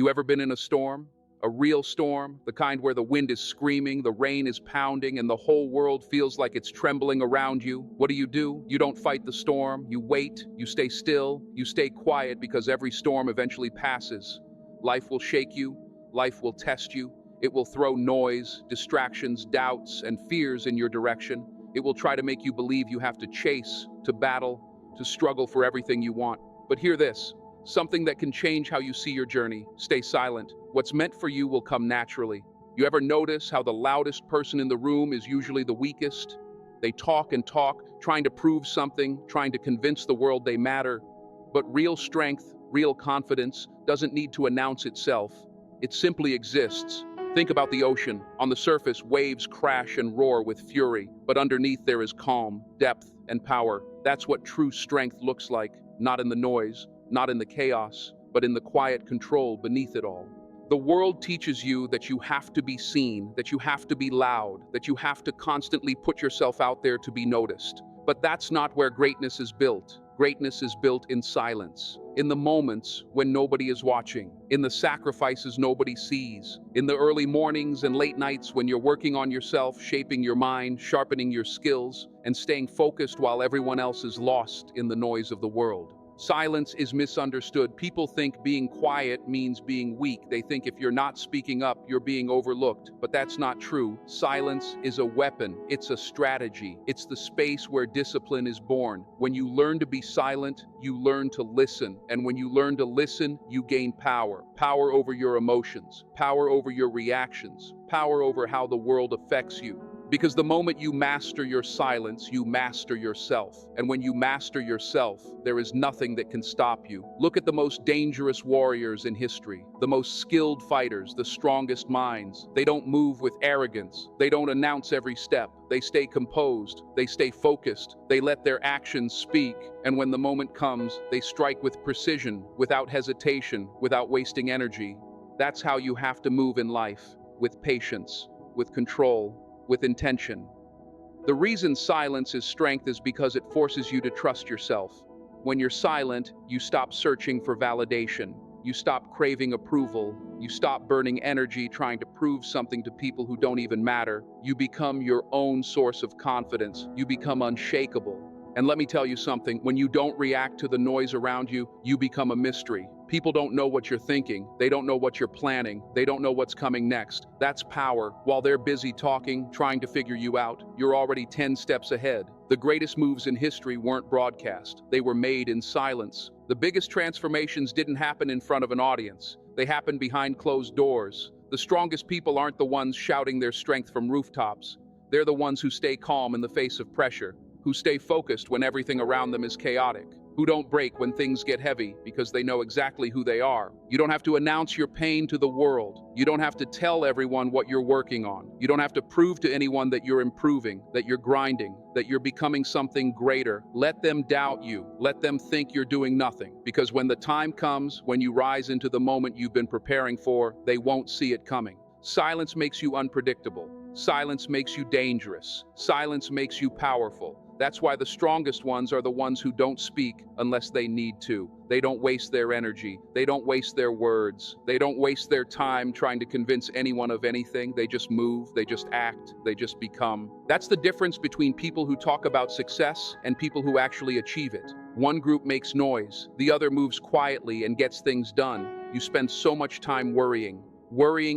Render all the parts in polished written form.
You ever been in a storm? A real storm, the kind where the wind is screaming, the rain is pounding, and the whole world feels like it's trembling around you. What do? You don't fight the storm, you wait, you stay still, you stay quiet because every storm eventually passes. Life will shake you, life will test you, it will throw noise, distractions, doubts, and fears in your direction. It will try to make you believe you have to chase, to battle, to struggle for everything you want. But hear this. Something that can change how you see your journey. Stay silent. What's meant for you will come naturally. You ever notice how the loudest person in the room is usually the weakest? They talk and talk, trying to prove something, trying to convince the world they matter. But real strength, real confidence, doesn't need to announce itself. It simply exists. Think about the ocean. On the surface, waves crash and roar with fury, but underneath there is calm, depth, and power. That's what true strength looks like, not in the noise, not in the chaos, but in the quiet control beneath it all. The world teaches you that you have to be seen, that you have to be loud, that you have to constantly put yourself out there to be noticed. But that's not where greatness is built. Greatness is built in silence, in the moments when nobody is watching, in the sacrifices nobody sees, in the early mornings and late nights when you're working on yourself, shaping your mind, sharpening your skills, and staying focused while everyone else is lost in the noise of the world. Silence is misunderstood. People think being quiet means being weak. They think if you're not speaking up, you're being overlooked. But that's not true. Silence is a weapon. It's a strategy. It's the space where discipline is born. When you learn to be silent, you learn to listen. And when you learn to listen, you gain power. Power over your emotions, power over your reactions, power over how the world affects you. Because the moment you master your silence, you master yourself. And when you master yourself, there is nothing that can stop you. Look at the most dangerous warriors in history, the most skilled fighters, the strongest minds. They don't move with arrogance. They don't announce every step. They stay composed. They stay focused. They let their actions speak. And when the moment comes, they strike with precision, without hesitation, without wasting energy. That's how you have to move in life, with patience, with control, with intention. The reason silence is strength is because it forces you to trust yourself. When you're silent, you stop searching for validation. You stop craving approval. You stop burning energy trying to prove something to people who don't even matter. You become your own source of confidence. You become unshakable. And let me tell you something, when you don't react to the noise around you, you become a mystery. People don't know what you're thinking. They don't know what you're planning. They don't know what's coming next. That's power. While they're busy talking, trying to figure you out, you're already 10 steps ahead. The greatest moves in history weren't broadcast. They were made in silence. The biggest transformations didn't happen in front of an audience. They happened behind closed doors. The strongest people aren't the ones shouting their strength from rooftops. They're the ones who stay calm in the face of pressure, who stay focused when everything around them is chaotic, who don't break when things get heavy because they know exactly who they are. You don't have to announce your pain to the world. You don't have to tell everyone what you're working on. You don't have to prove to anyone that you're improving, that you're grinding, that you're becoming something greater. Let them doubt you. Let them think you're doing nothing. Because when the time comes, when you rise into the moment you've been preparing for, they won't see it coming. Silence makes you unpredictable. Silence makes you dangerous. Silence makes you powerful. That's why the strongest ones are the ones who don't speak unless they need to. They don't waste their energy. They don't waste their words. They don't waste their time trying to convince anyone of anything. They just move, they just act, they just become. That's the difference between people who talk about success and people who actually achieve it. One group makes noise, the other moves quietly and gets things done. You spend so much time worrying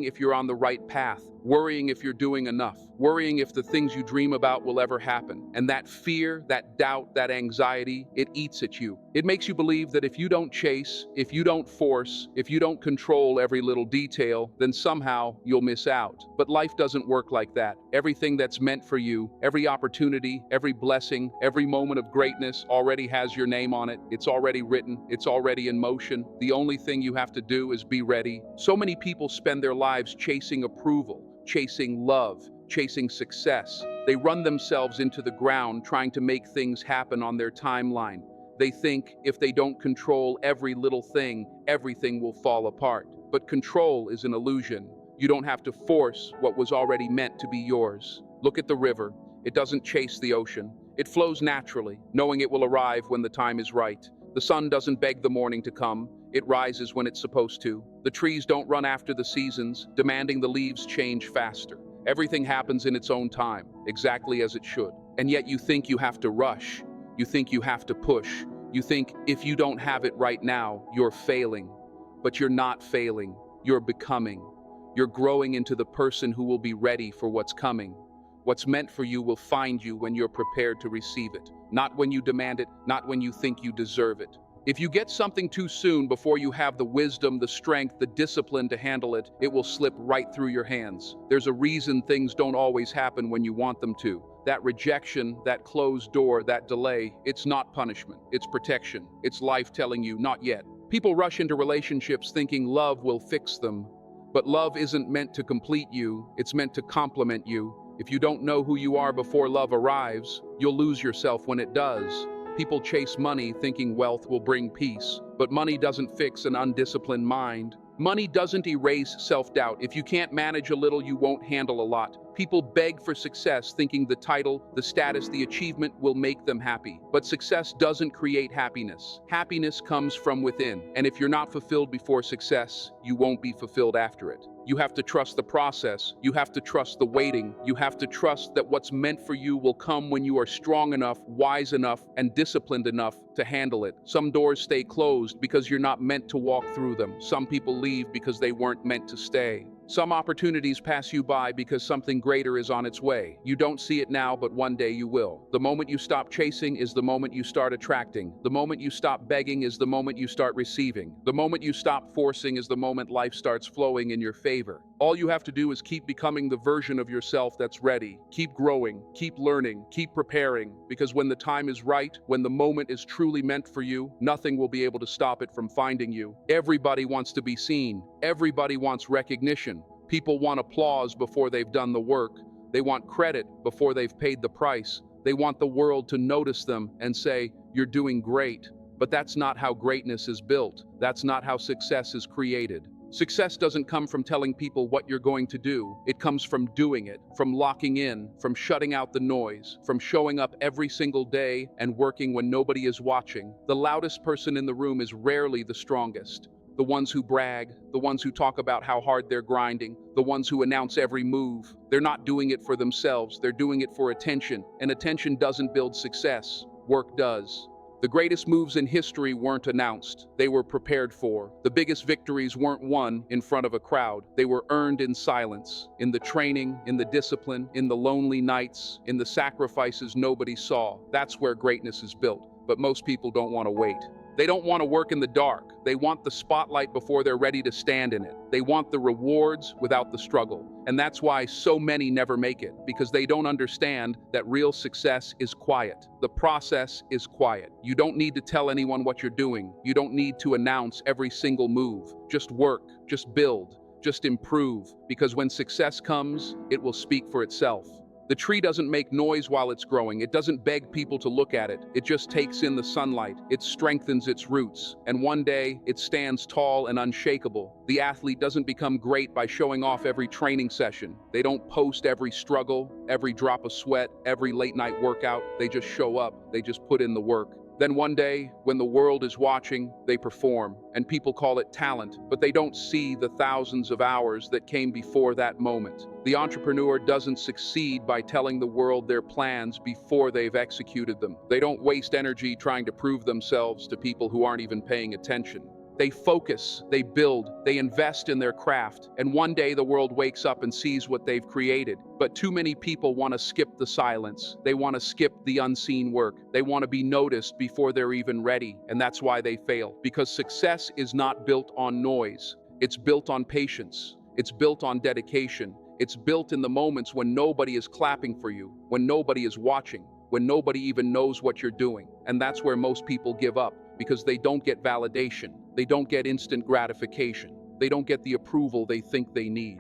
if you're on the right path, worrying if you're doing enough, worrying if the things you dream about will ever happen. And that fear, that doubt, that anxiety, it eats at you. It makes you believe that if you don't chase, if you don't force, if you don't control every little detail, then somehow you'll miss out. But life doesn't work like that. Everything that's meant for you, every opportunity, every blessing, every moment of greatness already has your name on it. It's already written. It's already in motion. The only thing you have to do is be ready. So many people spend their lives chasing approval, chasing love, chasing success. They run themselves into the ground trying to make things happen on their timeline. They think if they don't control every little thing, everything will fall apart. But control is an illusion. You don't have to force what was already meant to be yours. Look at the river. It doesn't chase the ocean. It flows naturally, knowing it will arrive when the time is right. The sun doesn't beg the morning to come. It rises when it's supposed to. The trees don't run after the seasons, demanding the leaves change faster. Everything happens in its own time, exactly as it should. And yet you think you have to rush. You think you have to push. You think if you don't have it right now, you're failing. But you're not failing. You're becoming. You're growing into the person who will be ready for what's coming. What's meant for you will find you when you're prepared to receive it. Not when you demand it, not when you think you deserve it. If you get something too soon before you have the wisdom, the strength, the discipline to handle it, it will slip right through your hands. There's a reason things don't always happen when you want them to. That rejection, that closed door, that delay, it's not punishment, it's protection. It's life telling you, not yet. People rush into relationships thinking love will fix them. But love isn't meant to complete you, it's meant to complement you. If you don't know who you are before love arrives, you'll lose yourself when it does. People chase money thinking wealth will bring peace, but money doesn't fix an undisciplined mind. Money doesn't erase self-doubt. If you can't manage a little, you won't handle a lot. People beg for success thinking the title, the status, the achievement will make them happy. But success doesn't create happiness. Happiness comes from within. And if you're not fulfilled before success, you won't be fulfilled after it. You have to trust the process. You have to trust the waiting. You have to trust that what's meant for you will come when you are strong enough, wise enough, and disciplined enough to handle it. Some doors stay closed because you're not meant to walk through them. Some people leave because they weren't meant to stay. Some opportunities pass you by because something greater is on its way. You don't see it now, but one day you will. The moment you stop chasing is the moment you start attracting. The moment you stop begging is the moment you start receiving. The moment you stop forcing is the moment life starts flowing in your favor. All you have to do is keep becoming the version of yourself that's ready. Keep growing, keep learning, keep preparing, because when the time is right, when the moment is truly meant for you, nothing will be able to stop it from finding you. Everybody wants to be seen. Everybody wants recognition. People want applause before they've done the work. They want credit before they've paid the price. They want the world to notice them and say, "You're doing great." But that's not how greatness is built. That's not how success is created. Success doesn't come from telling people what you're going to do. It comes from doing it, from locking in, from shutting out the noise, from showing up every single day and working when nobody is watching. The loudest person in the room is rarely the strongest. The ones who brag, the ones who talk about how hard they're grinding, the ones who announce every move. They're not doing it for themselves, they're doing it for attention. And attention doesn't build success, work does. The greatest moves in history weren't announced, they were prepared for. The biggest victories weren't won in front of a crowd, they were earned in silence, in the training, in the discipline, in the lonely nights, in the sacrifices nobody saw. That's where greatness is built, but most people don't want to wait. They don't want to work in the dark. They want the spotlight before they're ready to stand in it. They want the rewards without the struggle. And that's why so many never make it, because they don't understand that real success is quiet. The process is quiet. You don't need to tell anyone what you're doing. You don't need to announce every single move. Just work, just build, just improve, because when success comes, it will speak for itself. The tree doesn't make noise while it's growing. It doesn't beg people to look at it. It just takes in the sunlight. It strengthens its roots. And one day, it stands tall and unshakable. The athlete doesn't become great by showing off every training session. They don't post every struggle, every drop of sweat, every late night workout. They just show up. They just put in the work. Then one day, when the world is watching, they perform, and people call it talent, but they don't see the thousands of hours that came before that moment. The entrepreneur doesn't succeed by telling the world their plans before they've executed them. They don't waste energy trying to prove themselves to people who aren't even paying attention. They focus, they build, they invest in their craft, and one day the world wakes up and sees what they've created. But too many people want to skip the silence. They want to skip the unseen work. They want to be noticed before they're even ready, and that's why they fail. Because success is not built on noise. It's built on patience. It's built on dedication. It's built in the moments when nobody is clapping for you, when nobody is watching, when nobody even knows what you're doing. And that's where most people give up, because they don't get validation. They don't get instant gratification. They don't get the approval they think they need.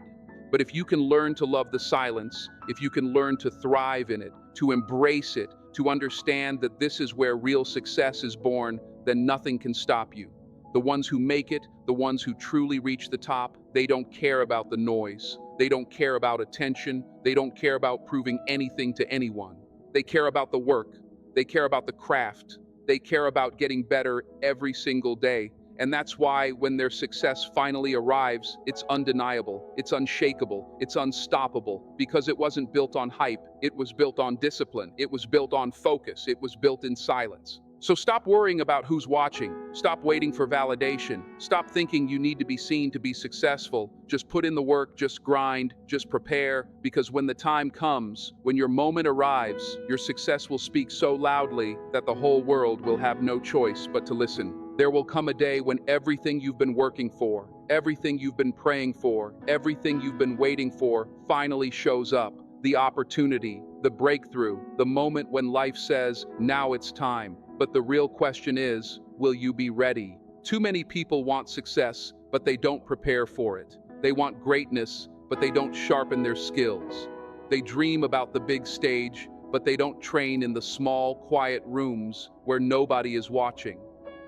But if you can learn to love the silence, if you can learn to thrive in it, to embrace it, to understand that this is where real success is born, then nothing can stop you. The ones who make it, the ones who truly reach the top, they don't care about the noise. They don't care about attention. They don't care about proving anything to anyone. They care about the work. They care about the craft. They care about getting better every single day. And that's why when their success finally arrives, it's undeniable, it's unshakable, it's unstoppable, because it wasn't built on hype, it was built on discipline, it was built on focus, it was built in silence. So stop worrying about who's watching. Stop waiting for validation. Stop thinking you need to be seen to be successful. Just put in the work, just grind, just prepare, because when the time comes, when your moment arrives, your success will speak so loudly that the whole world will have no choice but to listen. There will come a day when everything you've been working for, everything you've been praying for, everything you've been waiting for finally shows up. The opportunity, the breakthrough, the moment when life says, now it's time. But the real question is, will you be ready? Too many people want success, but they don't prepare for it. They want greatness, but they don't sharpen their skills. They dream about the big stage, but they don't train in the small, quiet rooms where nobody is watching.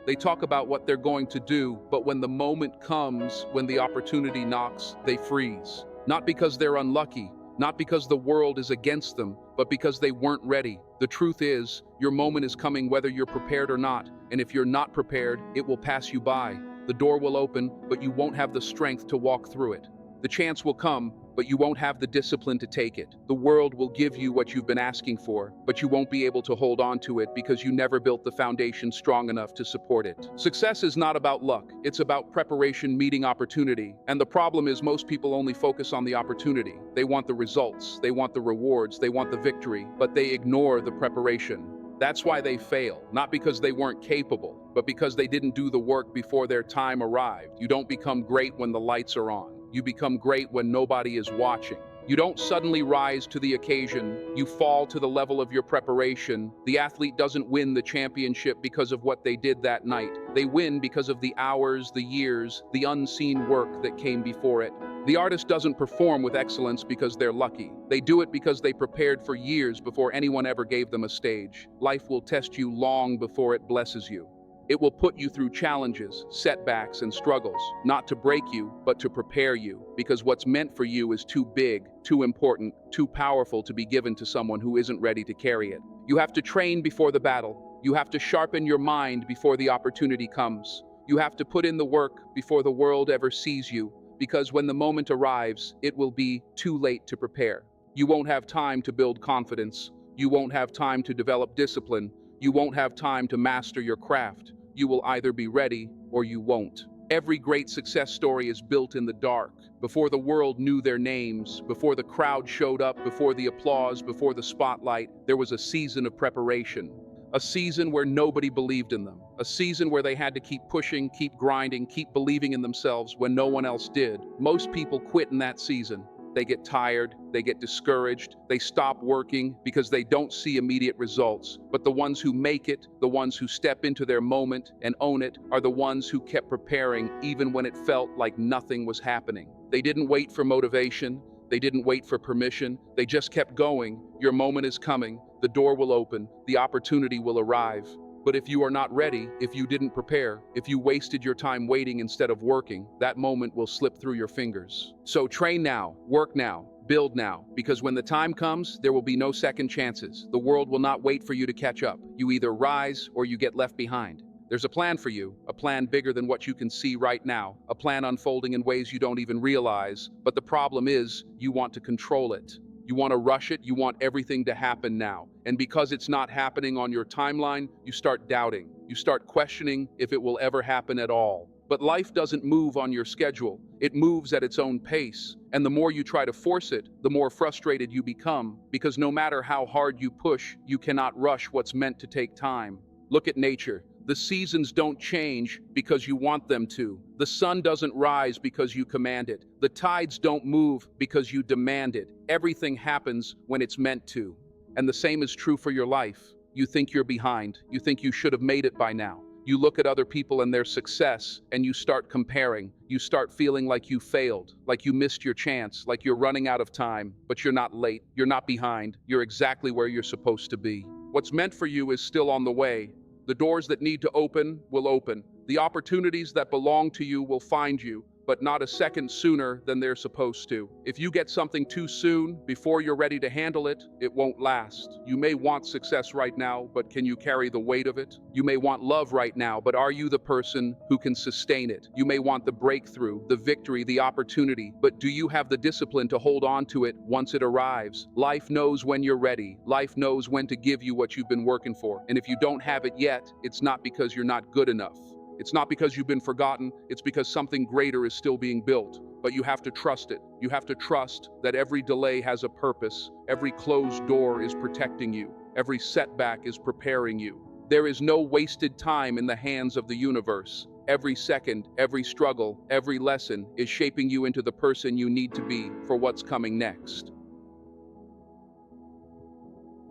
They talk about what they're going to do, but when the moment comes, when the opportunity knocks, they freeze. Not because they're unlucky, not because the world is against them, but because they weren't ready. The truth is, your moment is coming whether you're prepared or not, and if you're not prepared, it will pass you by. The door will open, but you won't have the strength to walk through it. The chance will come, but you won't have the discipline to take it. The world will give you what you've been asking for, but you won't be able to hold on to it because you never built the foundation strong enough to support it. Success is not about luck. It's about preparation meeting opportunity. And the problem is most people only focus on the opportunity. They want the results, they want the rewards, they want the victory, but they ignore the preparation. That's why they fail, not because they weren't capable, but because they didn't do the work before their time arrived. You don't become great when the lights are on. You become great when nobody is watching. You don't suddenly rise to the occasion. You fall to the level of your preparation. The athlete doesn't win the championship because of what they did that night. They win because of the hours, the years, the unseen work that came before it. The artist doesn't perform with excellence because they're lucky. They do it because they prepared for years before anyone ever gave them a stage. Life will test you long before it blesses you. It will put you through challenges, setbacks, and struggles, not to break you, but to prepare you, because what's meant for you is too big, too important, too powerful to be given to someone who isn't ready to carry it. You have to train before the battle. You have to sharpen your mind before the opportunity comes. You have to put in the work before the world ever sees you, because when the moment arrives, it will be too late to prepare. You won't have time to build confidence. You won't have time to develop discipline. You won't have time to master your craft. You will either be ready or you won't. Every great success story is built in the dark, before the world knew their names, before the crowd showed up, before the applause, before the spotlight. There was a season of preparation, a season where nobody believed in them, a season where they had to keep pushing, keep grinding, keep believing in themselves when no one else did. Most people quit in that season. They get tired, they get discouraged, they stop working because they don't see immediate results. But the ones who make it, the ones who step into their moment and own it, are the ones who kept preparing even when it felt like nothing was happening. They didn't wait for motivation, they didn't wait for permission, they just kept going. Your moment is coming, the door will open, the opportunity will arrive. But if you are not ready, if you didn't prepare, if you wasted your time waiting instead of working, that moment will slip through your fingers. So train now, work now, build now, because when the time comes, there will be no second chances. The world will not wait for you to catch up. You either rise or you get left behind. There's a plan for you, a plan bigger than what you can see right now, a plan unfolding in ways you don't even realize. But the problem is, you want to control it. You want to rush it, you want everything to happen now. And because it's not happening on your timeline, you start doubting. You start questioning if it will ever happen at all. But life doesn't move on your schedule. It moves at its own pace. And the more you try to force it, the more frustrated you become. Because no matter how hard you push, you cannot rush what's meant to take time. Look at nature. The seasons don't change because you want them to. The sun doesn't rise because you command it. The tides don't move because you demand it. Everything happens when it's meant to. And the same is true for your life. You think you're behind. You think you should have made it by now. You look at other people and their success, and you start comparing. You start feeling like you failed, like you missed your chance, like you're running out of time. But you're not late. You're not behind. You're exactly where you're supposed to be. What's meant for you is still on the way. The doors that need to open will open. The opportunities that belong to you will find you. but not a second sooner than they're supposed to. If you get something too soon, before you're ready to handle it, it won't last. You may want success right now, but can you carry the weight of it? You may want love right now, but are you the person who can sustain it? You may want the breakthrough, the victory, the opportunity, but do you have the discipline to hold on to it once it arrives? Life knows when you're ready. Life knows when to give you what you've been working for. And if you don't have it yet, it's not because you're not good enough. It's not because you've been forgotten, it's because something greater is still being built. But you have to trust it. You have to trust that every delay has a purpose, every closed door is protecting you, every setback is preparing you. There is no wasted time in the hands of the universe. Every second, every struggle, every lesson is shaping you into the person you need to be for what's coming next.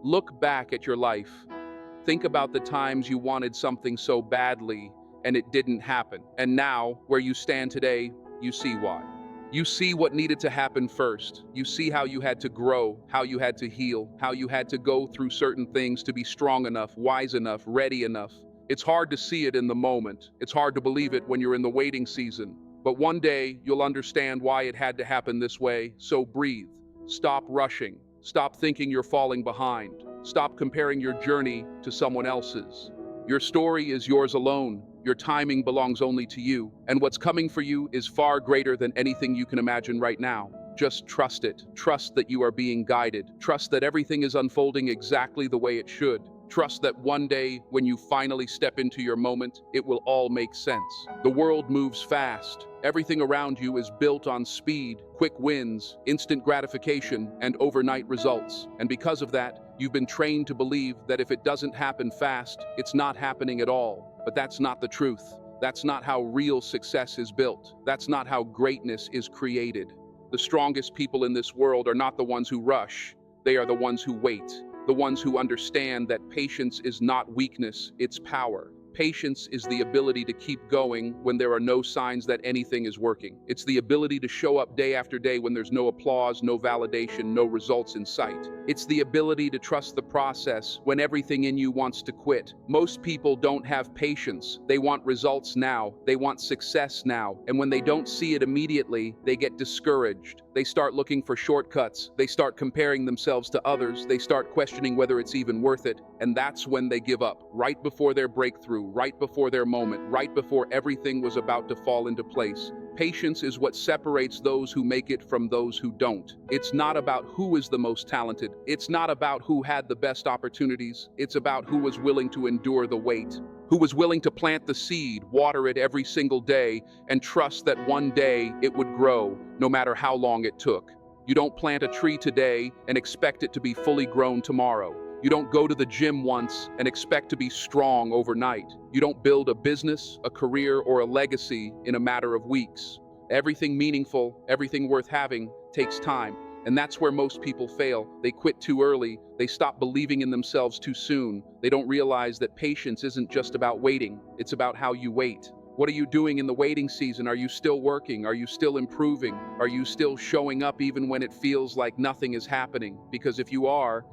Look back at your life. Think about the times you wanted something so badly and it didn't happen. And now, where you stand today, you see why. You see what needed to happen first. You see how you had to grow, how you had to heal, how you had to go through certain things to be strong enough, wise enough, ready enough. It's hard to see it in the moment. It's hard to believe it when you're in the waiting season. But one day, you'll understand why it had to happen this way. So breathe. Stop rushing. Stop thinking you're falling behind. Stop comparing your journey to someone else's. Your story is yours alone. Your timing belongs only to you. And what's coming for you is far greater than anything you can imagine right now. Just trust it. Trust that you are being guided. Trust that everything is unfolding exactly the way it should. Trust that one day, when you finally step into your moment, it will all make sense. The world moves fast. Everything around you is built on speed, quick wins, instant gratification, and overnight results. And because of that, you've been trained to believe that if it doesn't happen fast, it's not happening at all. But that's not the truth. That's not how real success is built. That's not how greatness is created. The strongest people in this world are not the ones who rush. They are the ones who wait. The ones who understand that patience is not weakness, it's power. Patience is the ability to keep going when there are no signs that anything is working. It's the ability to show up day after day when there's no applause, no validation, no results in sight. It's the ability to trust the process when everything in you wants to quit. Most people don't have patience. They want results now. They want success now. And when they don't see it immediately, they get discouraged. They start looking for shortcuts. They start comparing themselves to others. They start questioning whether it's even worth it. And that's when they give up, right before their breakthrough, right before their moment, right before everything was about to fall into place. Patience is what separates those who make it from those who don't. It's not about who is the most talented. It's not about who had the best opportunities. It's about who was willing to endure the wait, who was willing to plant the seed, water it every single day, and trust that one day it would grow, no matter how long it took. You don't plant a tree today and expect it to be fully grown tomorrow. You don't go to the gym once and expect to be strong overnight. You don't build a business, a career, or a legacy in a matter of weeks. Everything meaningful, everything worth having, takes time. And that's where most people fail. They quit too early. They stop believing in themselves too soon. They don't realize that patience isn't just about waiting. It's about how you wait. What are you doing in the waiting season? Are you still working? Are you still improving? Are you still showing up even when it feels like nothing is happening? Because if you are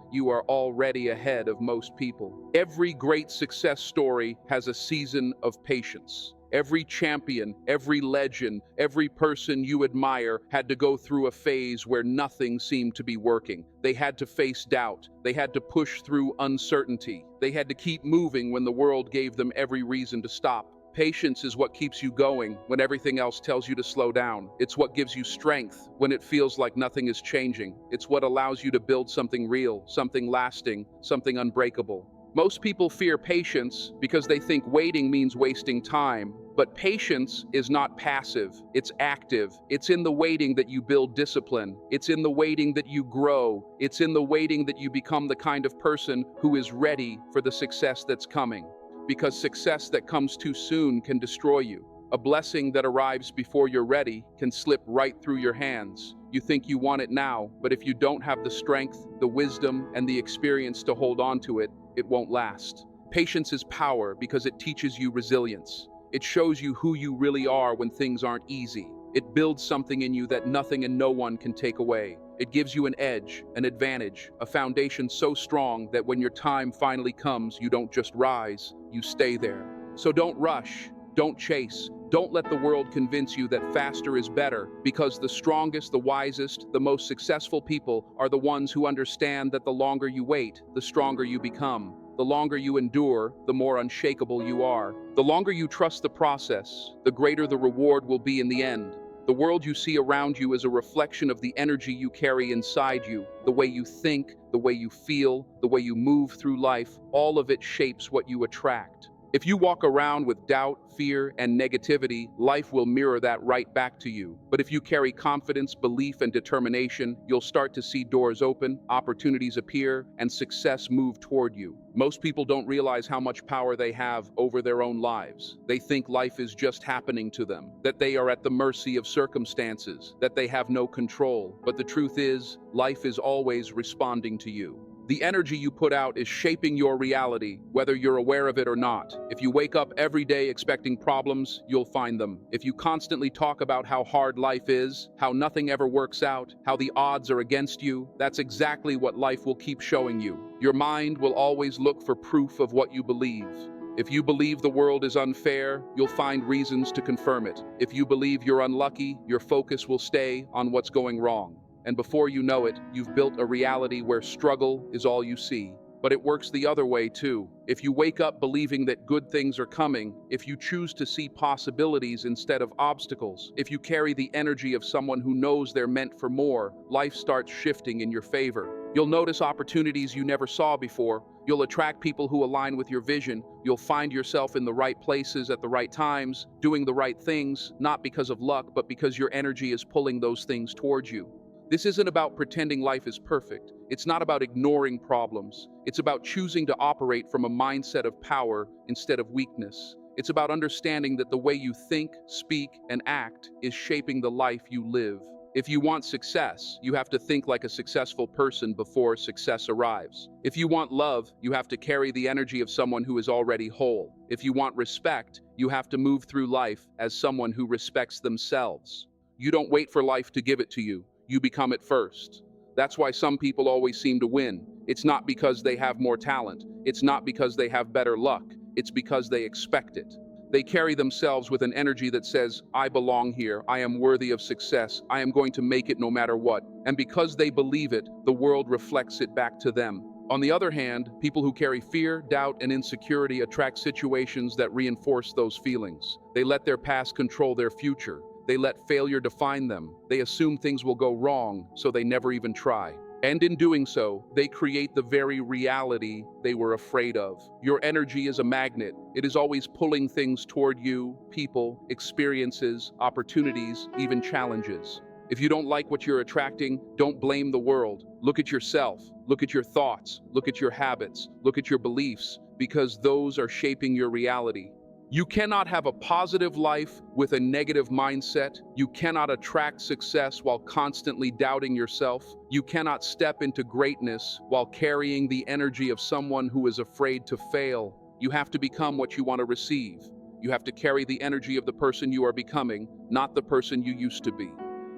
already ahead of most people. Every great success story has a season of patience. Every champion, every legend, every person you admire had to go through a phase where nothing seemed to be working. They had to face doubt. They had to push through uncertainty. They had to keep moving when the world gave them every reason to stop. Patience is what keeps you going when everything else tells you to slow down. It's what gives you strength when it feels like nothing is changing. It's what allows you to build something real, something lasting, something unbreakable. Most people fear patience because they think waiting means wasting time. But patience is not passive, it's active. It's in the waiting that you build discipline. It's in the waiting that you grow. It's in the waiting that you become the kind of person who is ready for the success that's coming. Because success that comes too soon can destroy you. A blessing that arrives before you're ready can slip right through your hands. You think you want it now, but if you don't have the strength, the wisdom, and the experience to hold on to it, it won't last. Patience is power because it teaches you resilience. It shows you who you really are when things aren't easy. It builds something in you that nothing and no one can take away. It gives you an edge, an advantage, a foundation so strong that when your time finally comes, you don't just rise, you stay there. So don't rush, don't chase, Don't let the world convince you that faster is better, because the strongest, the wisest, the most successful people are the ones who understand that the longer you wait, the stronger you become. The longer you endure, the more unshakable you are. The longer you trust the process, the greater the reward will be in the end. The world you see around you is a reflection of the energy you carry inside you. The way you think, the way you feel, the way you move through life, all of it shapes what you attract. If you walk around with doubt, fear, and negativity, life will mirror that right back to you. But if you carry confidence, belief, and determination, you'll start to see doors open, opportunities appear, and success move toward you. Most people don't realize how much power they have over their own lives. They think life is just happening to them, that they are at the mercy of circumstances, that they have no control. But the truth is, life is always responding to you. The energy you put out is shaping your reality, whether you're aware of it or not. If you wake up every day expecting problems, you'll find them. If you constantly talk about how hard life is, how nothing ever works out, how the odds are against you, that's exactly what life will keep showing you. Your mind will always look for proof of what you believe. If you believe the world is unfair, you'll find reasons to confirm it. If you believe you're unlucky, your focus will stay on what's going wrong. And before you know it, you've built a reality where struggle is all you see. But it works the other way too. If you wake up believing that good things are coming, if you choose to see possibilities instead of obstacles, if you carry the energy of someone who knows they're meant for more, life starts shifting in your favor. You'll notice opportunities you never saw before. You'll attract people who align with your vision. You'll find yourself in the right places at the right times, doing the right things, not because of luck, but because your energy is pulling those things towards you. This isn't about pretending life is perfect. It's not about ignoring problems. It's about choosing to operate from a mindset of power instead of weakness. It's about understanding that the way you think, speak, and act is shaping the life you live. If you want success, you have to think like a successful person before success arrives. If you want love, you have to carry the energy of someone who is already whole. If you want respect, you have to move through life as someone who respects themselves. You don't wait for life to give it to you. You become it first. That's why some people always seem to win. It's not because they have more talent. It's not because they have better luck. It's because they expect it. They carry themselves with an energy that says, I belong here, I am worthy of success, I am going to make it no matter what. And because they believe it, the world reflects it back to them. On the other hand, people who carry fear, doubt, and insecurity attract situations that reinforce those feelings. They let their past control their future. They let failure define them. They assume things will go wrong, so they never even try. And in doing so, they create the very reality they were afraid of. Your energy is a magnet. It is always pulling things toward you, people, experiences, opportunities, even challenges. If you don't like what you're attracting, don't blame the world. Look at yourself. Look at your thoughts. Look at your habits. Look at your beliefs, because those are shaping your reality. You cannot have a positive life with a negative mindset. You cannot attract success while constantly doubting yourself. You cannot step into greatness while carrying the energy of someone who is afraid to fail. You have to become what you want to receive. You have to carry the energy of the person you are becoming, not the person you used to be.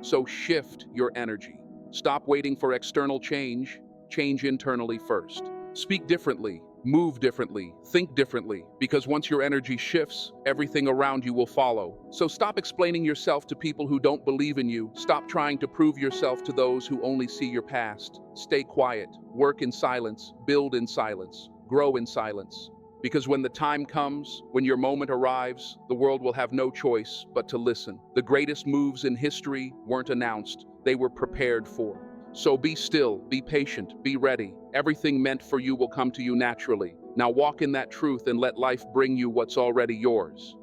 So shift your energy. Stop waiting for external change. Change internally first. Speak differently. Move differently, think differently, because once your energy shifts, everything around you will follow. So stop explaining yourself to people who don't believe in you. Stop trying to prove yourself to those who only see your past. Stay quiet, work in silence, build in silence, grow in silence. Because when the time comes, when your moment arrives, the world will have no choice but to listen. The greatest moves in history weren't announced, they were prepared for. So be still, be patient, be ready. Everything meant for you will come to you naturally. Now walk in that truth and let life bring you what's already yours.